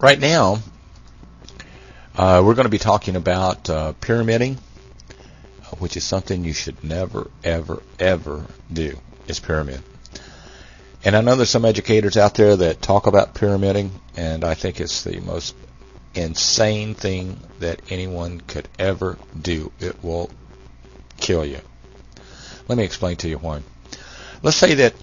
Right now, we're going to be talking about pyramiding, which is something you should never, ever, ever do, is pyramid. And I know there's some educators out there that talk about pyramiding, and I think it's the most insane thing that anyone could ever do. It will kill you. Let me explain to you why. Let's say that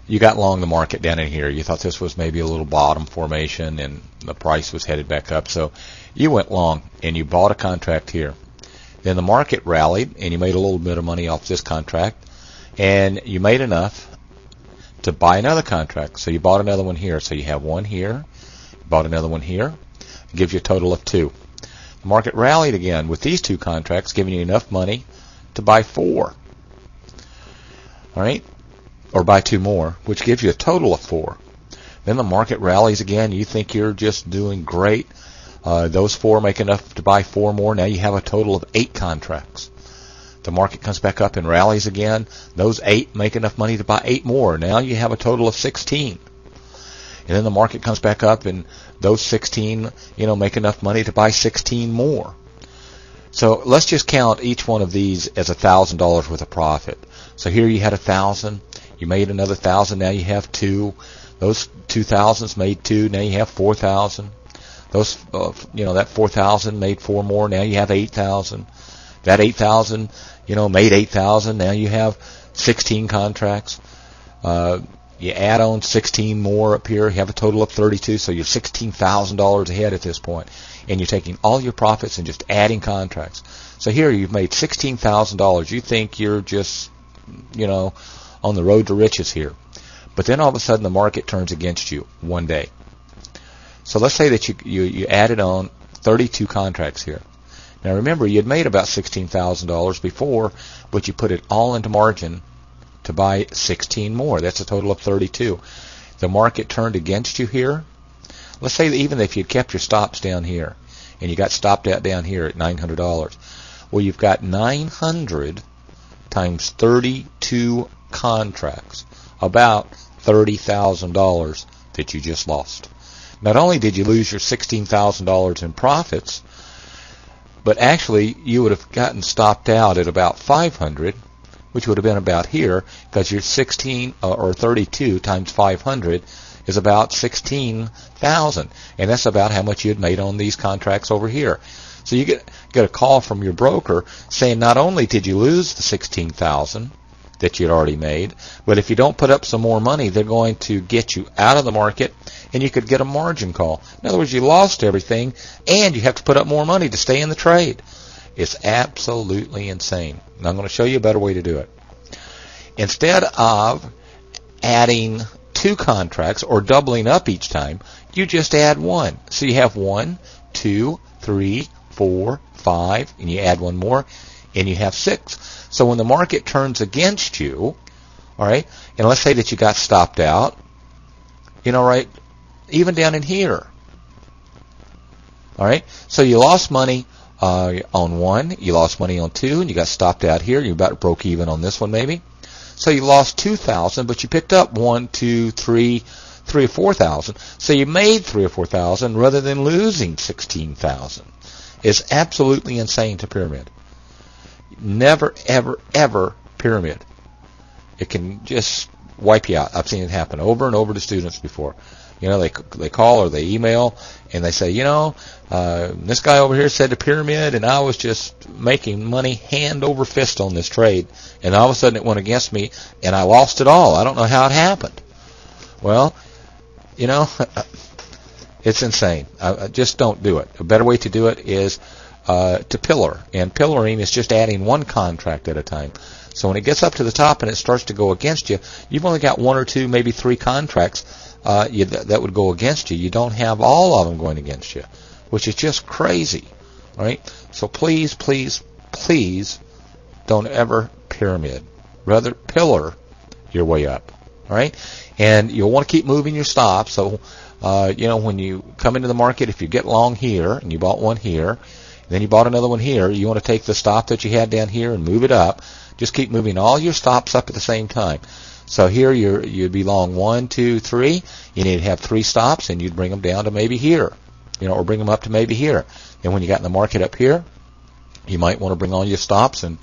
you got long the market down in here. You thought this was maybe a little bottom formation and the price was headed back up. So you went long and you bought a contract here. Then the market rallied and you made a little bit of money off this contract, and you made enough to buy another contract. So you bought another one here. So you have one here, bought another one here. It gives you a total of 2. The market rallied again with these 2 contracts, giving you enough money to buy 4. All right? Or buy 2 more, which gives you a total of 4. Then the market rallies again. You think you're just doing great. Those 4 make enough to buy 4 more. Now you have a total of 8 contracts. The market comes back up and rallies again. Those 8 make enough money to buy 8 more. Now you have a total of 16. And then the market comes back up and those 16, make enough money to buy 16 more. So let's just count each one of these as $1,000 worth of profit. So here you had 1,000. You made another 1,000. Now you have 2. Those 2,000s made 2. Now you have 4,000. Those, that 4,000 made 4 more. Now you have 8,000. That 8,000, made 8,000. Now you have 16 contracts. You add on 16 more up here. You have a total of 32. So you're $16,000 ahead at this point. And you're taking all your profits and just adding contracts. So here you've made $16,000. You think you're just, on the road to riches here. But then all of a sudden the market turns against you one day. So let's say that you added on 32 contracts here. Now remember, you had made about $16,000 before, but you put it all into margin to buy 16 more. That's a total of 32. The market turned against you here. Let's say that even if you kept your stops down here, and you got stopped out down here at $900, well, you've got 900 times 32 contracts, about $30,000 that you just lost. Not only did you lose your $16,000 in profits, but actually you would have gotten stopped out at about 500, which would have been about here, because your 16 or 32 times 500 is about 16,000, and that's about how much you had made on these contracts over here. So you get a call from your broker saying not only did you lose the 16,000 that you'd already made, but if you don't put up some more money, they're going to get you out of the market, and you could get a margin call. In other words, you lost everything, and you have to put up more money to stay in the trade. It's absolutely insane. And I'm going to show you a better way to do it. Instead of adding 2 contracts or doubling up each time, you just add 1. So you have 1, 2, 3, 4, 5, and you add 1 more, and you have 6. So when the market turns against you, all right, and let's say that you got stopped out, right, even down in here, all right, so you lost money on 1, you lost money on 2, and you got stopped out here, you about broke even on this one maybe. So you lost 2,000, but you picked up 1, 2, 3 or 4,000. So you made 3 or 4,000 rather than losing 16,000. It's absolutely insane to pyramid. Never, ever, ever pyramid. It can just wipe you out. I've seen it happen over and over to students before. They call or they email and they say, this guy over here said to pyramid, and I was just making money hand over fist on this trade, and all of a sudden it went against me, and I lost it all. I don't know how it happened. Well, it's insane. Just don't do it. A better way to do it is to pillar, and pillaring is just adding 1 contract at a time. So when it gets up to the top and it starts to go against you, you've only got 1 or 2, maybe 3 contracts that would go against you. You don't have all of them going against you, which is just crazy, right? So please, please, please don't ever pyramid. Rather pillar your way up, all right? And you'll want to keep moving your stops. So, when you come into the market, if you get long here and you bought 1 here, then you bought another one here, you want to take the stop that you had down here and move it up. Just keep moving all your stops up at the same time. So here you'd be long 1, 2, 3. You need to have 3 stops, and you'd bring them down to maybe here, or bring them up to maybe here. And when you got in the market up here, you might want to bring all your stops, and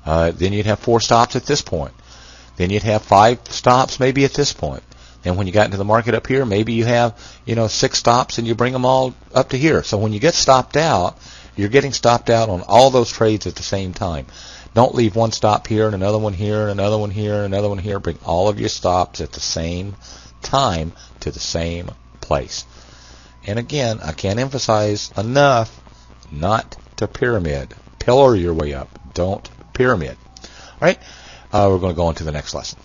then you'd have 4 stops at this point. Then you'd have 5 stops maybe at this point. And when you got into the market up here, maybe you have 6 stops, and you bring them all up to here. So when you get stopped out, you're getting stopped out on all those trades at the same time. Don't leave one stop here and another one here and another one here and another one here. Bring all of your stops at the same time to the same place. And again, I can't emphasize enough not to pyramid. Pillar your way up. Don't pyramid. All right, we're going to go on to the next lesson.